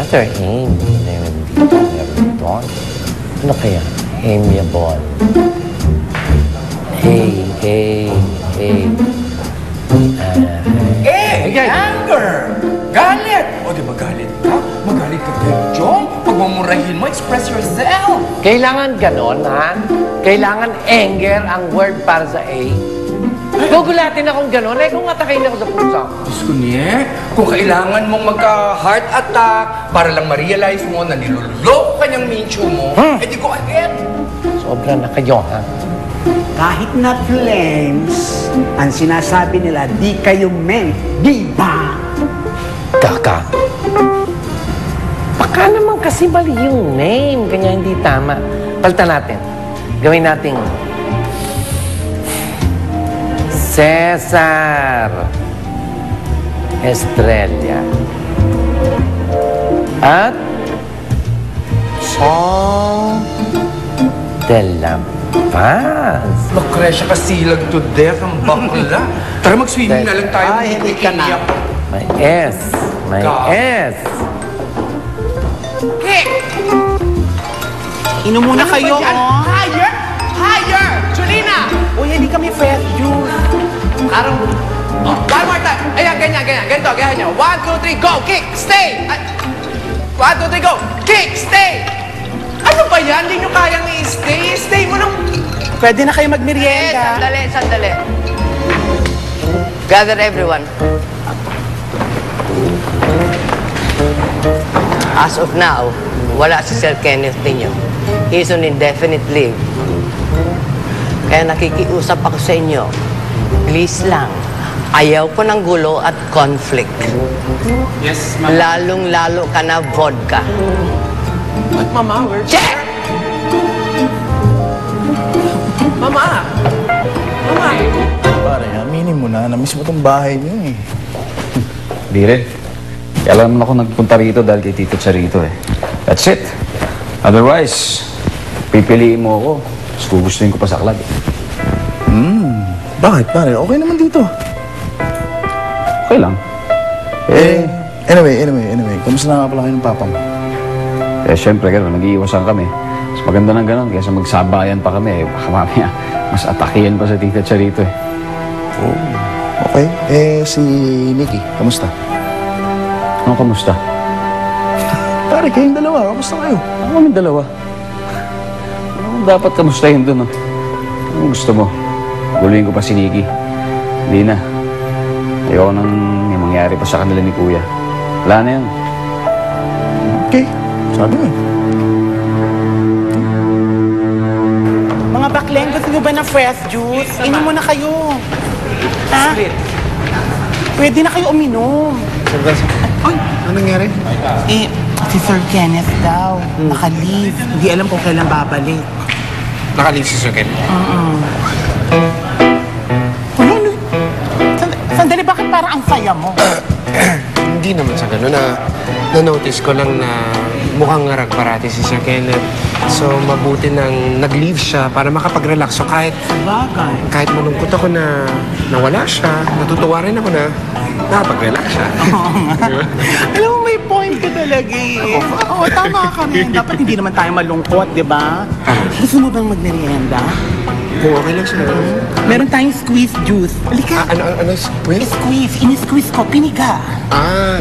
letter aim. Never done. Ano kaya? Amiable. Anger! Galit! O, di ba galit ka? Magalit ka kay Jong. Pagmamurahin mo, express yourself. Kailangan ganon, ha? Kailangan anger ang word para sa A. Gugulatin akong ganon, kung atakayin ako sa pusa. Diyos ko niya, kung kailangan mong magka-heart attack para lang ma-realize mo na niloloko ka niyang mincho mo, di go ahead. Sobra na kayo, ha? Kahit na flames, ang sinasabi nila, di kayo meant, di ba? Kaka. Baka naman kasi mali yung name, kanya hindi tama. Palitan natin. Gawin nating Cesar Estrella at Chong de la Paz. Lucrecia Casilag to death ang bakla. Tara mag-swimming na lang tayo. Ay, hindi ka na. May S. May S. Inom muna kayo, oh. Higher! Higher! Julina! Uy, hindi kami fresh juice. Karong... Oh, one more time. Ayan, ganyan. Ganito, ganyan. 1, 2, 3, go! Kick! Stay! 1, 2, 3, go! Kick! Stay! Ano ba yan? Hindi nyo kayang i-stay. Stay mo nung... Pwede na kayo magmerienda. Sandali. Gather everyone. As of now, wala si Sir Kenneth ninyo. He's on indefinite leave. Kaya nakikiusap ako sa inyo. Please lang, ayaw ko ng gulo at conflict. Yes, ma'am. Lalong-lalo ka na vodka. But, Mama, we're... Check! Mama! Pare, aminin mo na. Namiss mo tong bahay niyo eh. Di rin. Kaya lang naman ako nagpunta rito dahil kay Tito Charito eh. That's it. Otherwise, pipiliin mo ako. Tapos gugustuhin ko pa sa club. Bakit pare? Okay naman dito. Okay lang. Anyway. Kamusta na nga pala kayo ng papa mo? Eh, syempre, gano'n. Nag-iiwasan kami. Mas maganda ng gano'n. Kaysa magsabayan pa kami. Baka mamaya, mas atakiyan pa sa Tita Charito eh. Oh, okay. Si Nikki, kamusta? Ano, kamusta? Pare, kayong dalawa. Kamusta kayo? Ano kami dalawa? Ano dapat kamustahin doon, no? Ano gusto mo? Guluhin ko pa si Nikki. Hindi na. Ayoko nang may mangyari pa sa kanila ni Kuya. Wala na yan. Okay. Sabi mo. Mga bakleng, gusto nyo ba ng fresh juice? Inom muna kayo. Ha? Pwede na kayo uminom. Ay, ano nangyari? Si Sir Kenneth daw, naka-leave. Hindi alam kung kailan babalik. Nakalis si Sir Ken. Ano? Sandali, bakit parang ang saya mo? Hindi naman sa gano'n na-notice ko lang na mukhang ngarag parati si Sir Kenneth. So, mabuti nang nag-leave siya para makapag-relax. So, kahit malungkot ako na nawala siya, natutuwa rin ako na nakapag-relax siya. Alam mo, may point ka talaga eh. Oo, tama ka rin. Dapat hindi naman tayo malungkot, di ba? Gusto mo bang magmerienda? Kung okay lang siya. Meron tayong squeeze juice. Halika. Ano, squid? Squeeze. Ini-squeeze ko. Piniga.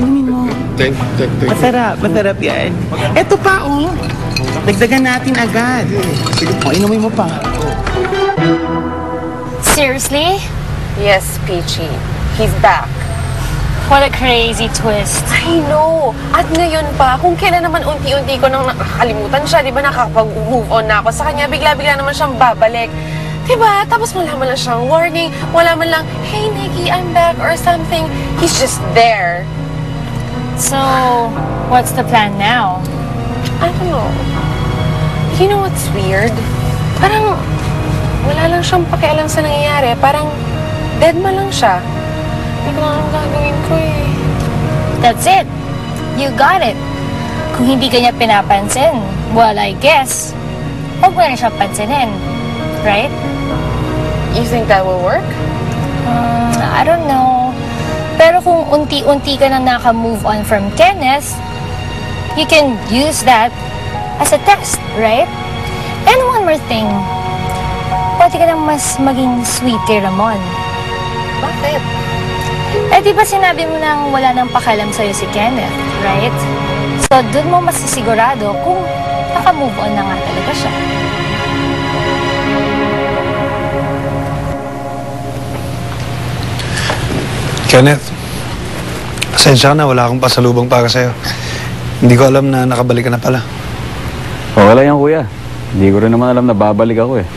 Inumin mo. Thank you. Masarap yan. Eto pa, oh. Dagdagan natin agad. O, inumin mo pa. Seriously? Yes, Peachy. He's back. What a crazy twist. I know. At ngayon pa, kung kailan naman unti-unti ko nang nakakalimutan siya, di ba nakakapag-move on na ako sa kanya, bigla-bigla naman siyang babalik. Diba? Tapos wala man lang siyang warning, wala man lang, hey Nikki, I'm back or something. He's just there. So, what's the plan now? I don't know. You know what's weird? Parang wala lang siyang pakialam sa nangyayari. Parang dead man lang siya. Hindi ko lang gagawin ko eh. That's it. You got it. Kung hindi ka niya pinapansin, well, I guess, huwag mo na siya pansinin. Right? You think that will work? I don't know. Pero kung unti-unti ka na naka-move on from Kenneth, you can use that as a test, right? And one more thing, pwede ka nang mas maging sweet kay Ramon. Bakit? Eh, di ba sinabi mo nang wala nang pakialam sa'yo si Kenneth, right? So, dun mo masisigurado kung naka-move on na nga talaga siya. Kenneth, pasensya ka na, wala akong pasalubong para sa'yo. Hindi ko alam na nakabalik ka na pala. Wala yan, kuya. Hindi ko rin naman alam na babalik ako eh.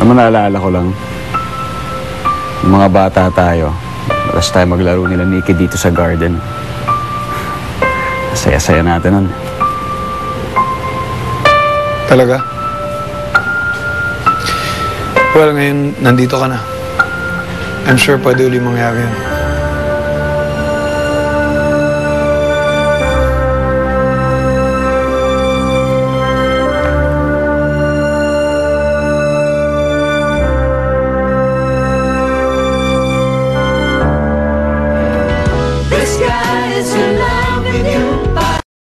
Naman naalala ko lang, yung mga bata tayo, malas tayo maglaro nila Nikki dito sa garden. Saya-saya natin nun. Talaga? Well, ngayon, nandito ka na. I'm sure pwede uli mangyari yun.